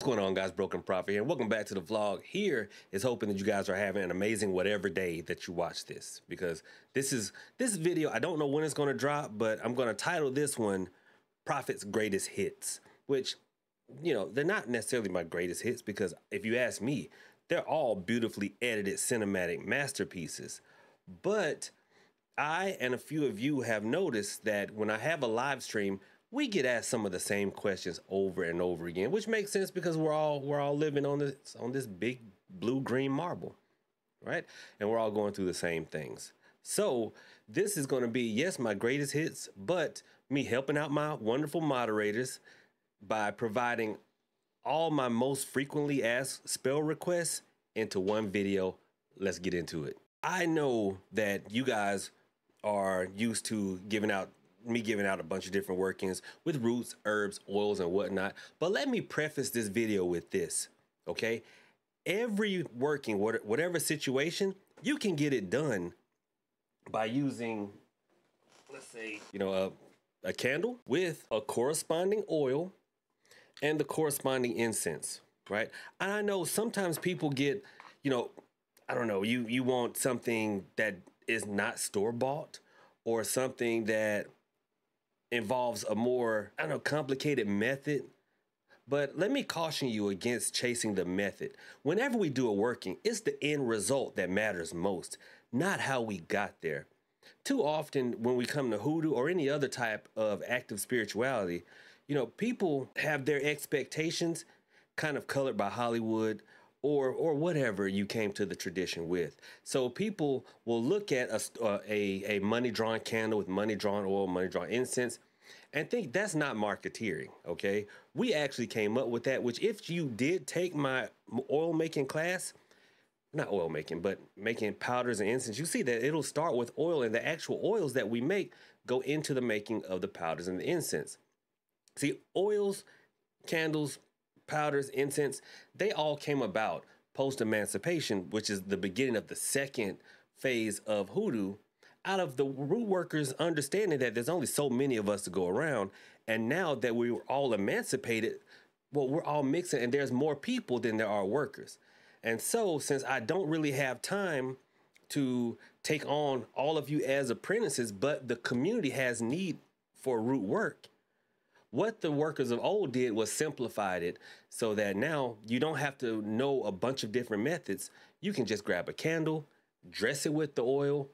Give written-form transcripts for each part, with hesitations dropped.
going on, guys? Broken Prophet here. Welcome back to the vlog. Here is hoping that you guys are having an amazing whatever day that you watch this, because this video, I don't know when it's going to drop, but I'm going to title this one Prophet's Greatest Hits, which, you know, they're not necessarily my greatest hits, because if you ask me, they're all beautifully edited cinematic masterpieces. But I and a few of you have noticed that when I have a live stream, we get asked some of the same questions over and over again, which makes sense because we're all living on this big blue-green marble, right? And we're all going through the same things. So this is going to be, yes, my greatest hits, but me helping out my wonderful moderators by providing all my most frequently asked spell requests into one video. Let's get into it. I know that you guys are used to giving out a bunch of different workings with roots, herbs, oils, and whatnot. But let me preface this video with this, okay? Every working, whatever situation, you can get it done by using, let's say, you know, a candle with a corresponding oil and the corresponding incense, right? And I know sometimes people get, you know, I don't know, you want something that is not store-bought or something that involves a more, I don't know, complicated method. But let me caution you against chasing the method. Whenever we do a working, it's the end result that matters most, not how we got there. Too often when we come to hoodoo or any other type of active spirituality, you know, people have their expectations kind of colored by Hollywood or whatever you came to the tradition with. So people will look at a money-drawn candle with money-drawn oil, money-drawn incense, and think that's not marketeering, okay? We actually came up with that, which if you did take my oil-making class, not oil-making, but making powders and incense, you see that it'll start with oil, and the actual oils that we make go into the making of the powders and the incense. See, oils, candles, powders, incense, they all came about post-emancipation, which is the beginning of the second phase of hoodoo, out of the root workers understanding that there's only so many of us to go around. And now that we were all emancipated, well, we're all mixing and there's more people than there are workers. And so since I don't really have time to take on all of you as apprentices, but the community has need for root work, what the workers of old did was simplified it so that now you don't have to know a bunch of different methods. You can just grab a candle, dress it with the oil,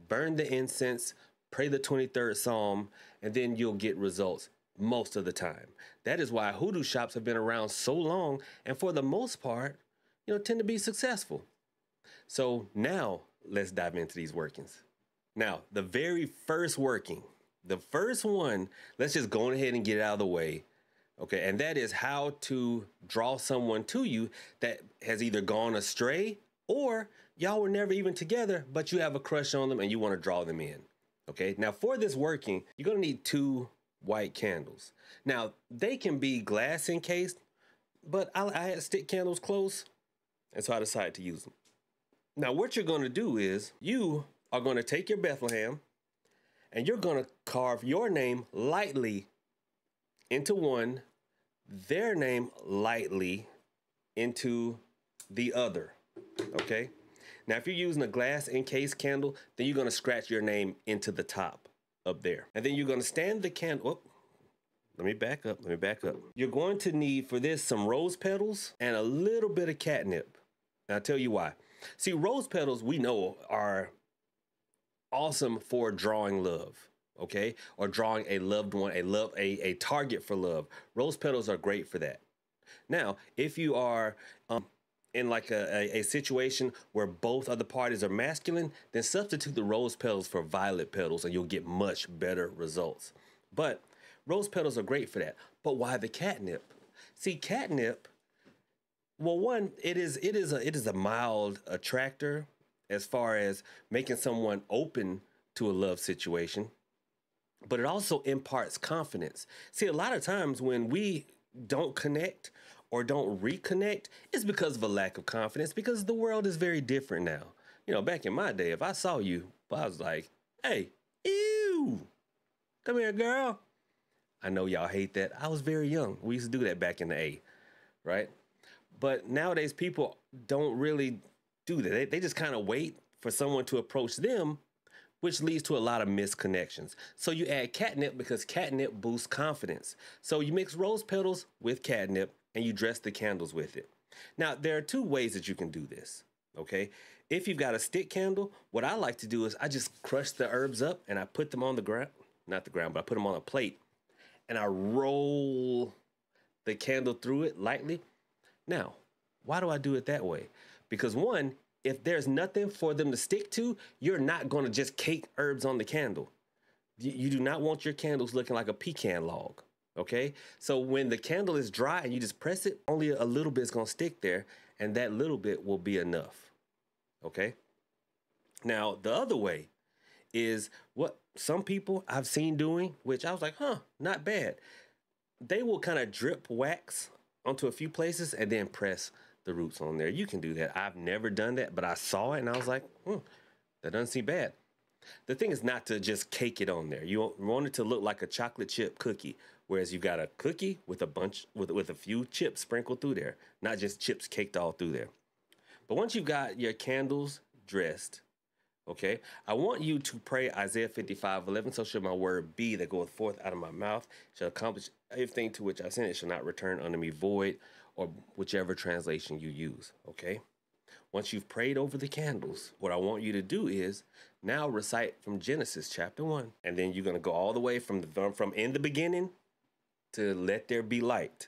burn the incense, pray the 23rd Psalm, and then you'll get results most of the time. That is why hoodoo shops have been around so long and for the most part, you know, tend to be successful. So now let's dive into these workings. Now, the very first working, the first one, let's just go ahead and get it out of the way. Okay, and that is how to draw someone to you that has either gone astray or y'all were never even together, but you have a crush on them and you want to draw them in. Okay, now for this working, you're going to need 2 white candles. Now, they can be glass encased, but I had stick candles close, and so I decided to use them. Now, what you're going to do is you are going to take your Bethlehem, and you're going to carve your name lightly into one, their name lightly into the other, okay? Now, if you're using a glass encased candle, then you're going to scratch your name into the top up there. And then you're going to stand the candle. Oh, let me back up. You're going to need for this some rose petals and a little bit of catnip. And I'll tell you why. See, rose petals we know are awesome for drawing love, okay? Or drawing a loved one, a target for love. Rose petals are great for that. Now, if you are in like a situation where both of the parties are masculine, then substitute the rose petals for violet petals and you'll get much better results. But rose petals are great for that. But why the catnip? See, catnip, well, one, it is a mild attractor as far as making someone open to a love situation, but it also imparts confidence. See, a lot of times when we don't connect or don't reconnect, it's because of a lack of confidence, because the world is very different now. You know, back in my day, if I saw you, I was like, hey, ew, come here, girl. I know y'all hate that. I was very young. We used to do that back in the A, right? But nowadays, people don't really do that. They just kind of wait for someone to approach them, which leads to a lot of misconnections. So you add catnip because catnip boosts confidence. So you mix rose petals with catnip and you dress the candles with it. Now, there are two ways that you can do this, okay? If you've got a stick candle, what I like to do is I just crush the herbs up and I put them on the ground, not the ground, but I put them on a plate and I roll the candle through it lightly. Now, why do I do it that way? Because one, if there's nothing for them to stick to, you're not going to just cake herbs on the candle. You do not want your candles looking like a pecan log, okay? So when the candle is dry and you just press it, only a little bit is going to stick there, and that little bit will be enough, okay? Now, the other way is what some people I've seen doing, which I was like, not bad. They will kind of drip wax onto a few places and then press the roots on there. You can do that. I've never done that, but I saw it and I was like, that doesn't seem bad. The thing is not to just cake it on there. You want it to look like a chocolate chip cookie, whereas you've got a cookie with a few chips sprinkled through there, not just chips caked all through there. But once you've got your candles dressed, okay, I want you to pray Isaiah 55:11. So shall my word be that goeth forth out of my mouth, shall accomplish everything to which I sent it, shall not return unto me void, or whichever translation you use, okay? Once you've prayed over the candles, what I want you to do is now recite from Genesis chapter 1. And then you're going to go all the way from in the beginning to let there be light.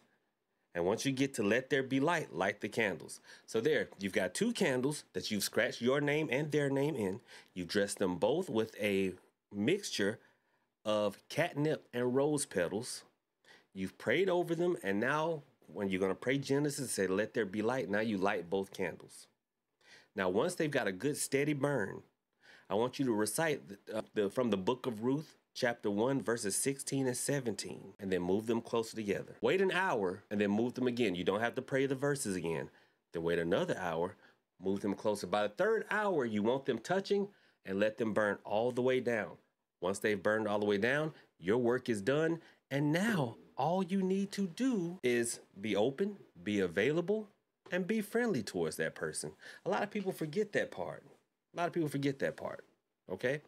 And once you get to let there be light, light the candles. So there, you've got two candles that you've scratched your name and their name in. You've dressed them both with a mixture of catnip and rose petals. You've prayed over them, and now when you're going to pray Genesis, say, let there be light, now you light both candles. Now, once they've got a good steady burn, I want you to recite from the book of Ruth, chapter 1, verses 16 and 17, and then move them closer together. Wait an hour, and then move them again. You don't have to pray the verses again. Then wait another hour, move them closer. By the third hour, you want them touching and let them burn all the way down. Once they've burned all the way down, your work is done, and now all you need to do is be open, be available, and be friendly towards that person. A lot of people forget that part. Okay?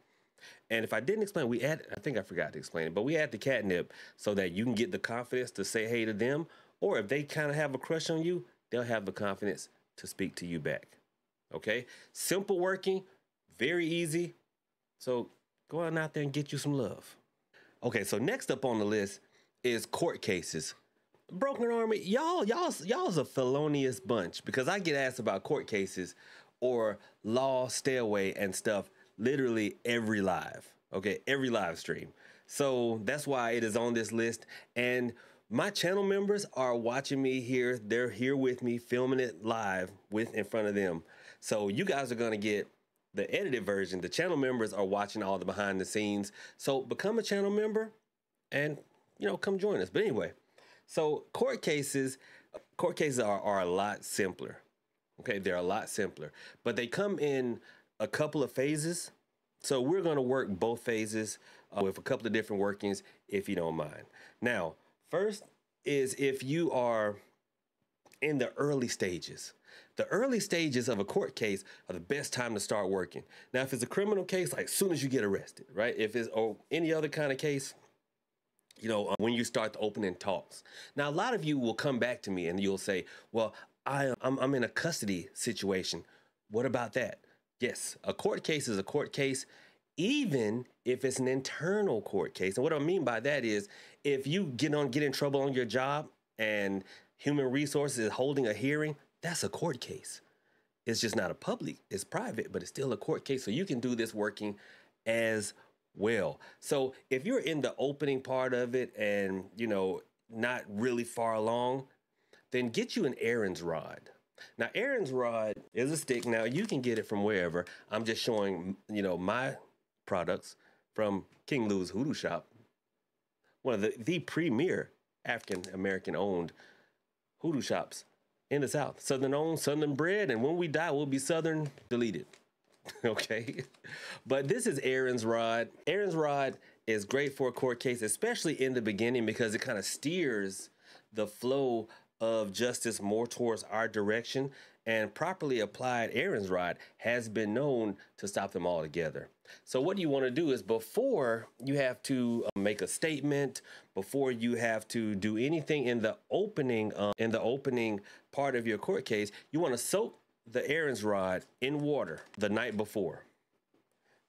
And if I didn't explain, I think I forgot to explain it, but we add the catnip so that you can get the confidence to say hey to them, or if they kind of have a crush on you, they'll have the confidence to speak to you back. Okay? Simple working, very easy. So go on out there and get you some love. Okay, so next up on the list is court cases. Broken Army, y'all's a felonious bunch, because I get asked about court cases or law stay away and stuff literally every live stream. So that's why it is on this list. And my channel members are watching me here. They're here with me, filming it live in front of them. So you guys are going to get the edited version. The channel members are watching all the behind the scenes. So become a channel member and, come join us. But anyway, so court cases are a lot simpler. Okay, they're a lot simpler, but they come in a couple of phases. So we're going to work both phases with a couple of different workings, if you don't mind. Now, first is if you are in the early stages. The early stages of a court case are the best time to start working. Now, if it's a criminal case, like as soon as you get arrested, right? If it's any other kind of case, when you start the opening talks. Now, a lot of you will come back to me and you'll say, well, I'm in a custody situation. What about that? Yes, a court case is a court case, even if it's an internal court case. And what I mean by that is if you get in trouble on your job and Human Resources is holding a hearing, that's a court case. It's just not a public, it's private, but it's still a court case. So you can do this working as well. So if you're in the opening part of it and, not really far along, then get you an Aaron's rod. Now, Aaron's rod is a stick. Now, you can get it from wherever. I'm just showing, my products from King Lou's Hoodoo Shop, one of the premier African-American owned hoodoo shops in the South. Southern owned, Southern bred, and when we die, we'll be Southern deleted. Okay? But this is Aaron's rod. Aaron's rod is great for a court case, especially in the beginning, because it kind of steers the flow of justice more towards our direction, and properly applied Aaron's rod has been known to stop them altogether. So what you want to do is, before you have to make a statement, before you have to do anything in the opening part of your court case, you want to soak the Aaron's rod in water the night before.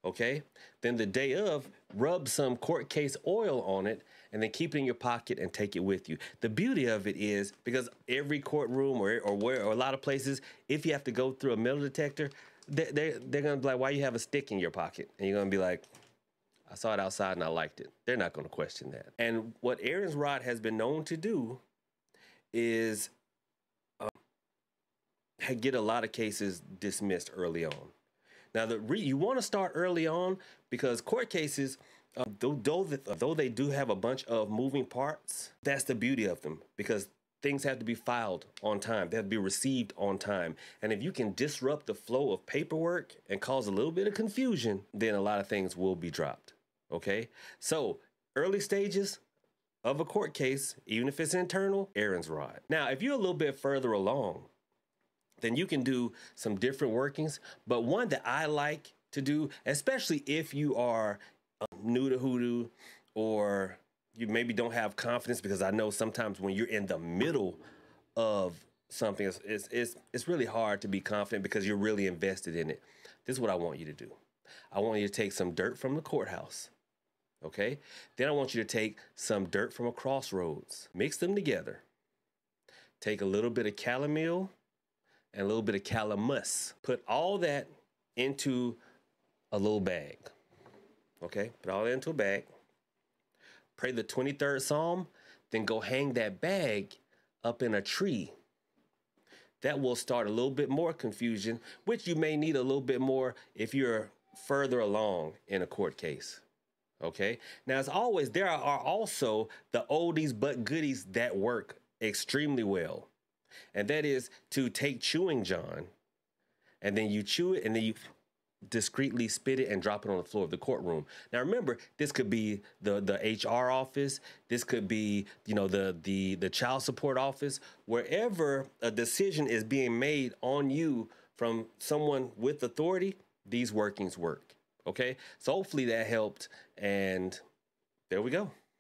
Okay, then the day of, rub some court case oil on it, and then keep it in your pocket and take it with you. The beauty of it is, because every courtroom or a lot of places, if you have to go through a metal detector, they're gonna be like, why you have a stick in your pocket? And you're gonna be like, I saw it outside and I liked it. They're not gonna question that. And what Aaron's rod has been known to do is get a lot of cases dismissed early on. Now, you want to start early on, because court cases, though they do have a bunch of moving parts, that's the beauty of them, because things have to be filed on time. They have to be received on time. And if you can disrupt the flow of paperwork and cause a little bit of confusion, then a lot of things will be dropped. Okay? So, early stages of a court case, even if it's internal, Aaron's rod. Now, if you're a little bit further along, then you can do some different workings. But one that I like to do, especially if you are new to Hoodoo, or you maybe don't have confidence, because I know sometimes when you're in the middle of something, it's really hard to be confident because you're really invested in it. This is what I want you to do. I want you to take some dirt from the courthouse, okay? Then I want you to take some dirt from a crossroads, mix them together. Take a little bit of calomel and a little bit of calamus. Put all that into a little bag, okay? Put all that into a bag. Pray the 23rd Psalm, then go hang that bag up in a tree. That will start a little bit more confusion, which you may need a little bit more if you're further along in a court case, okay? Now, as always, there are also the oldies but goodies that work extremely well. And that is to take chewing John, and then you chew it, and then you discreetly spit it and drop it on the floor of the courtroom. Now, remember, this could be the HR office. This could be, you know, the child support office. Wherever a decision is being made on you from someone with authority, these workings work. Okay, so hopefully that helped, and there we go.